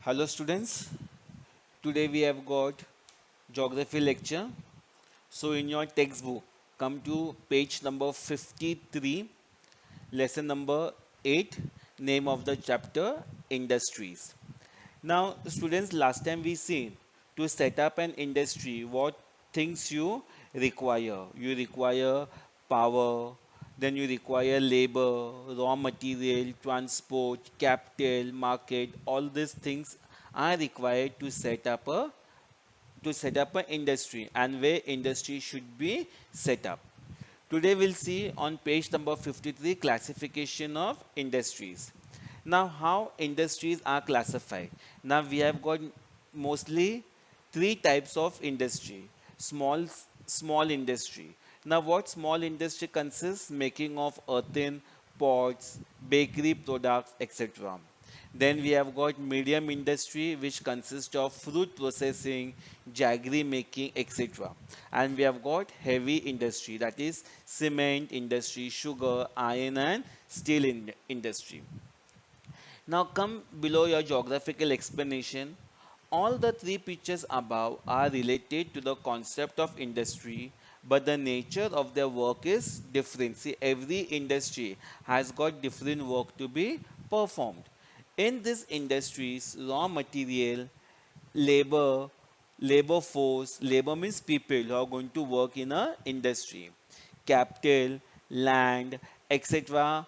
Hello students, today we have got geography lecture. So in your textbook, come to page number 53, lesson number 8, name of the chapter industries. Now students, last time we seen to set up an industry, what things you require. You require power, then you require labor, raw material, transport, capital, market. All these things are required to set up an industry and where industry should be set up. Today we'll see on page number 53 classification of industries. Now how industries are classified. Now we have got mostly three types of industry. Small industry. Now what small industry consists? Making of earthen pots, bakery products, etc. Then we have got medium industry which consists of fruit processing, jaggery making, etc. And we have got heavy industry, that is cement industry, sugar, iron and steel industry. Now come below your geographical explanation. All the three pictures above are related to the concept of industry, but the nature of their work is different. See, every industry has got different work to be performed. In these industries, raw material, labor, labor force, labor means people who are going to work in a industry, capital, land, etc.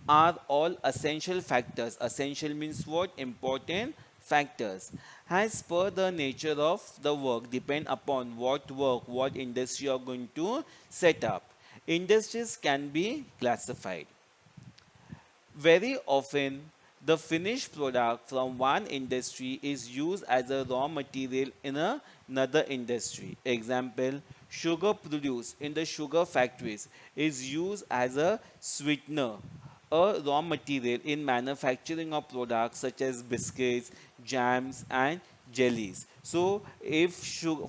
are all essential factors. Essential means what? Important factors. As per the nature of the work, depend upon what work, what industry you are going to set up. Industries can be classified. Very often, the finished product from one industry is used as a raw material in another industry. Example, sugar produced in the sugar factories is used as a sweetener, a raw material in manufacturing of products such as biscuits, jams, and jellies. So, if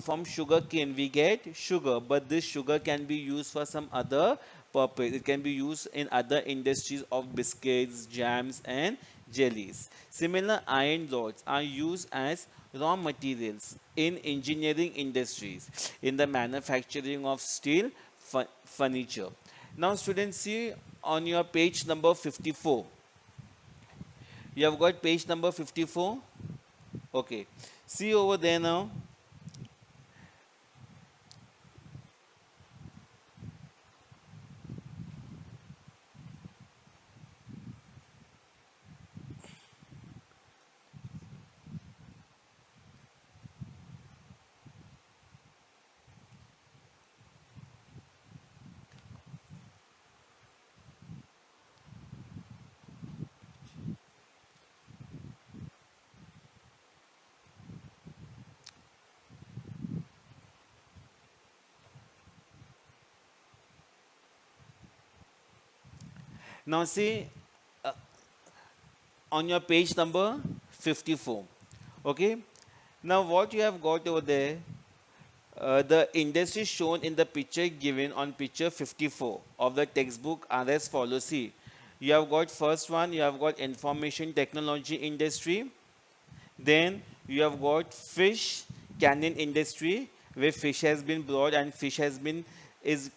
from sugar cane we get sugar, but this sugar can be used for some other purpose. It can be used in other industries of biscuits, jams, and jellies. Similar iron rods are used as raw materials in engineering industries, in the manufacturing of steel, furniture. Now, students, see on your page number 54. You have got page number 54. Okay. See over there now. Now see on your page number 54. Okay. Now what you have got over there, the industry shown in the picture given on picture 54 of the textbook are as follows. See, you have got first one, you have got information technology industry. Then you have got fish canning industry where fish has been brought and fish has been is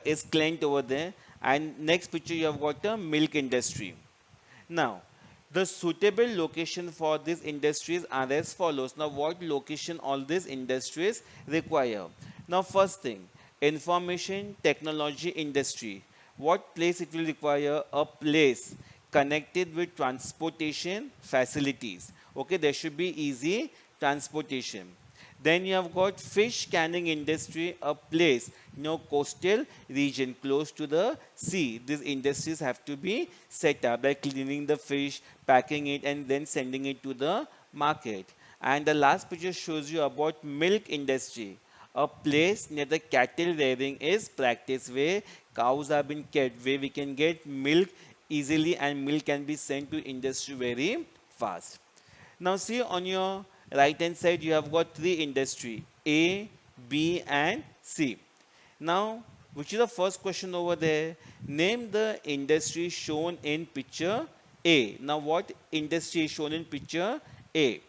is claimed over there. And next picture you have got the milk industry. Now, the suitable location for these industries are as follows. Now, what location all these industries require? Now, first thing, information technology industry. What place it will require? A place connected with transportation facilities. Okay, there should be easy transportation. Then you have got fish canning industry, a place coastal region close to the sea. These industries have to be set up by cleaning the fish, packing it, and then sending it to the market. And the last picture shows you about milk industry, a place near the cattle rearing is practiced where cows have been kept, where we can get milk easily and milk can be sent to industry very fast. Now see on your right hand side you have got three industry A, B and C. Now which is the first question over there? Name the industry shown in picture A. Now what industry is shown in picture A?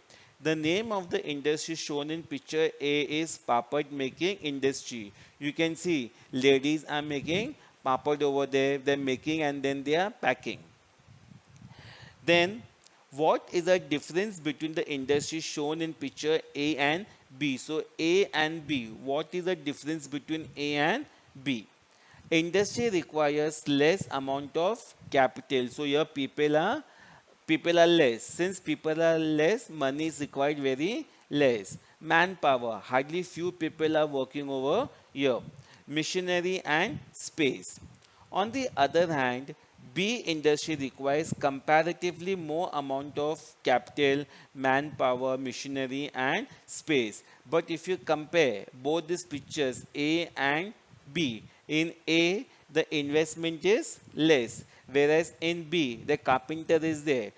The name of the industry shown in picture A is papad making industry. You can see ladies are making papad over there. They're making and then they are packing. Then, what is the difference between the industry shown in picture A and B? So, A and B, what is the difference between A and B? Industry requires less amount of capital. So, here people are less. Since people are less, money is required very less. Manpower, hardly few people are working over here. Machinery and space. On the other hand, B industry requires comparatively more amount of capital, manpower, machinery and space. But if you compare both these pictures A and B, in A the investment is less, whereas in B the carpenter is there.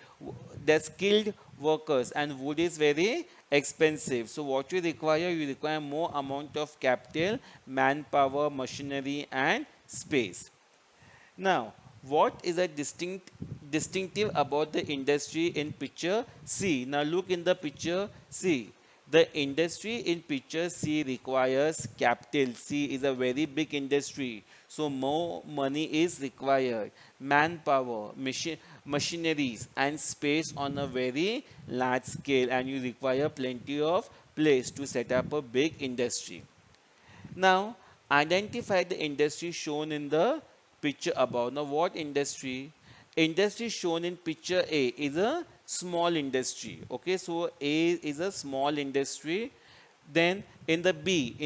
The skilled workers and wood is very expensive. So what you require more amount of capital, manpower, machinery and space. Now, what is a distinctive about the industry in picture C? Now look in the picture C. The industry in picture C requires capital. C is a very big industry. So more money is required. Manpower, machineries and space on a very large scale, and you require plenty of place to set up a big industry. Now, identify the industry shown in the picture above. Now, what industry? Industry shown in picture A is a small industry. Okay, so A is a small industry. Then in B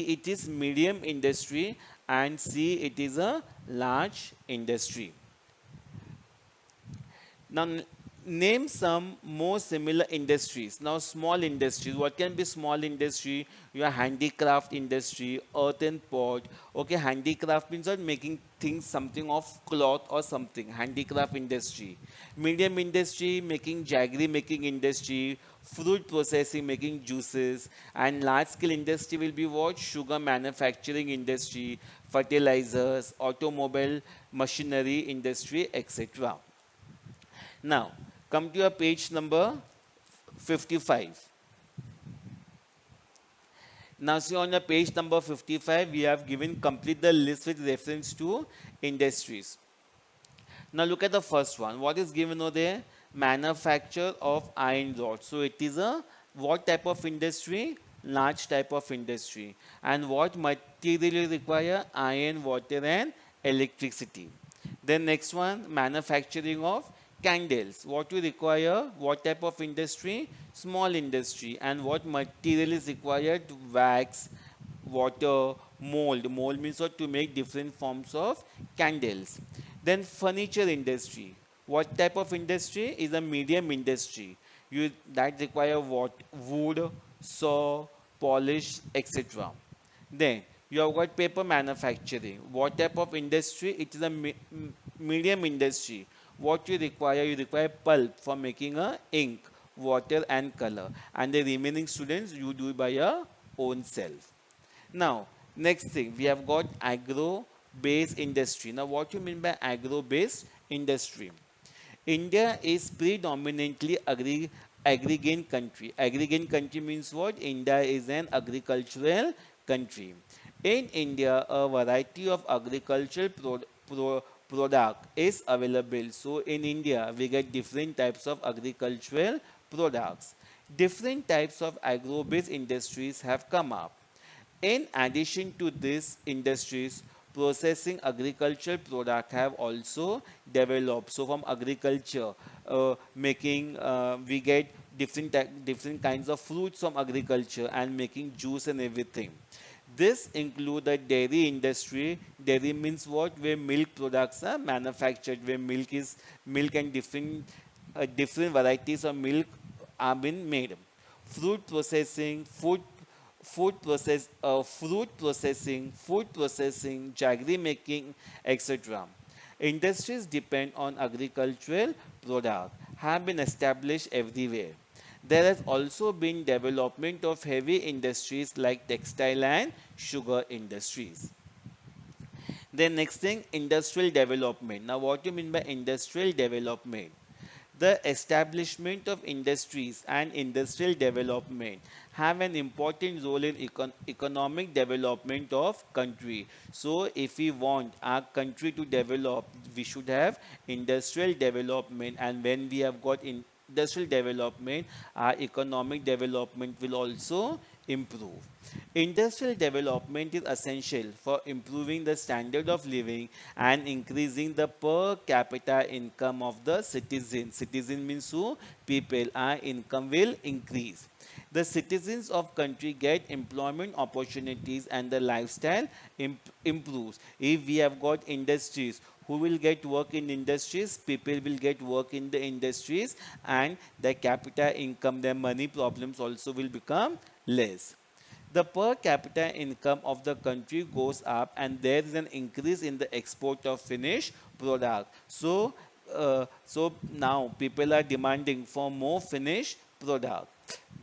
it is medium industry, and C it is a large industry. Now, name some more similar industries. Now, small industries. What can be small industry? Your handicraft industry, earthen pot. Okay, handicraft means what? Making things something of cloth or something. Handicraft industry. Medium industry, making jaggery making industry, fruit processing, making juices, and large scale industry will be what? Sugar manufacturing industry, fertilizers, automobile machinery industry, etc. Now, come to your page number 55. Now, see on your page number 55, we have given complete the list with reference to industries. Now, look at the first one. What is given over there? Manufacture of iron rod. So, it is a what type of industry? Large type of industry. And what material you require? Iron, water, and electricity. Then next one, manufacturing of candles. What you require? What type of industry? Small industry. And what material is required? Wax, water, mold. Mold means what? To make different forms of candles. Then furniture industry. What type of industry? Is a medium industry. You that require what? Wood, saw, polish, etc. Then you have got paper manufacturing. What type of industry? It is a medium industry. What you require? You require pulp for making a ink, water and color. And the remaining students, you do it by your own self. Now, next thing, we have got agro-based industry. Now, what you mean by agro-based industry? India is predominantly agrarian country. Agrarian country means what? India is an agricultural country. In India, a variety of agricultural product is available. So in India, we get different types of agricultural products. Different types of agro-based industries have come up. In addition to these industries, processing agricultural product have also developed. So from agriculture, we get different kinds of fruits from agriculture and making juice and everything. This include the dairy industry. Dairy means what? Where milk products are manufactured, where milk and different varieties of milk are being made. Fruit processing, food processing, jaggery making, etc. Industries depend on agricultural product have been established everywhere. There has also been development of heavy industries like textile and sugar industries. Then next thing, industrial development. Now what do you mean by industrial development? The establishment of industries and industrial development have an important role in economic development of country. So if we want our country to develop, we should have industrial development, and when we have got industrial development, our economic development will also improve. Industrial development is essential for improving the standard of living and increasing the per capita income of the citizen. Citizen means who? People. Our income will increase. The citizens of country get employment opportunities and the lifestyle improves. If we have got industries, who will get work in industries? People will get work in the industries, and their capita income, their money problems also will become less. The per capita income of the country goes up, and there is an increase in the export of finished product. So now people are demanding for more finished product.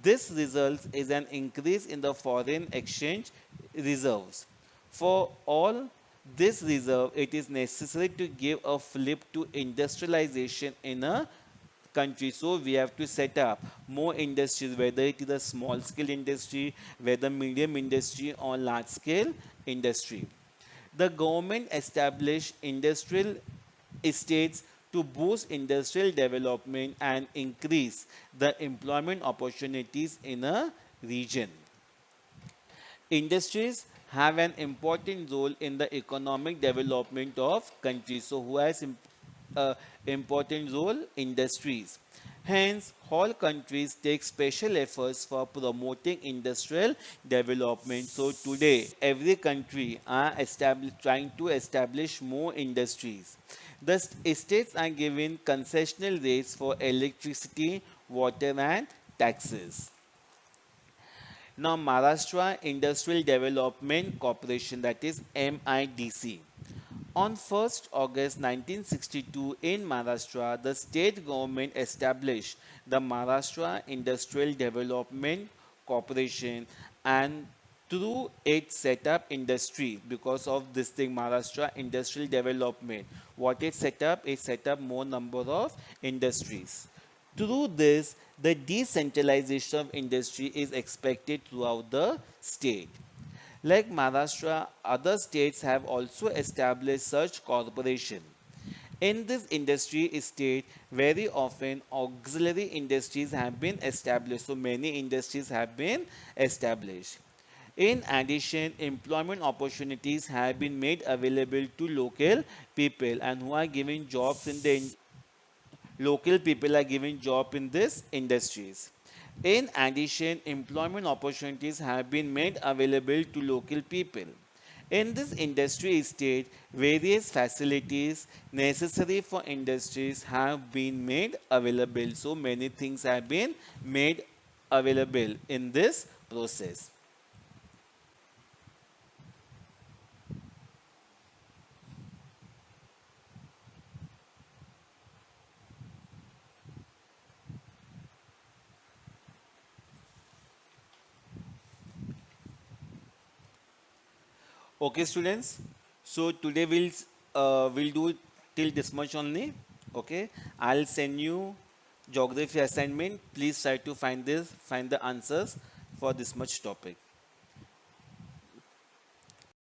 This results is an increase in the foreign exchange reserves. For all this reserve, it is necessary to give a flip to industrialization in a country. So we have to set up more industries, whether it is a small scale industry, whether medium industry or large scale industry. The government established industrial estates to boost industrial development and increase the employment opportunities in a region. Industries have an important role in the economic development of countries. So who has important role? Industries. Hence, all countries take special efforts for promoting industrial development. So today, every country are trying to establish more industries. The states are given concessional rates for electricity, water, and taxes. Now, Maharashtra Industrial Development Corporation, that is MIDC. On 1st August 1962 in Maharashtra, the state government established the Maharashtra Industrial Development Corporation, and through it set up industry. Because of this thing, Maharashtra Industrial Development, what it set up more number of industries. Through this, the decentralization of industry is expected throughout the state. Like Maharashtra, other states have also established such corporation. In this industry state, very often auxiliary industries have been established. So many industries have been established. In addition, employment opportunities have been made available to local people, and who are giving jobs in the local people are giving job in these industries. In addition, employment opportunities have been made available to local people. In this industry state, various facilities necessary for industries have been made available. So many things have been made available in this process. Okay, students. So today we'll do till this much only. Okay, I'll send you geography assignment. Please try to find the answers for this much topic.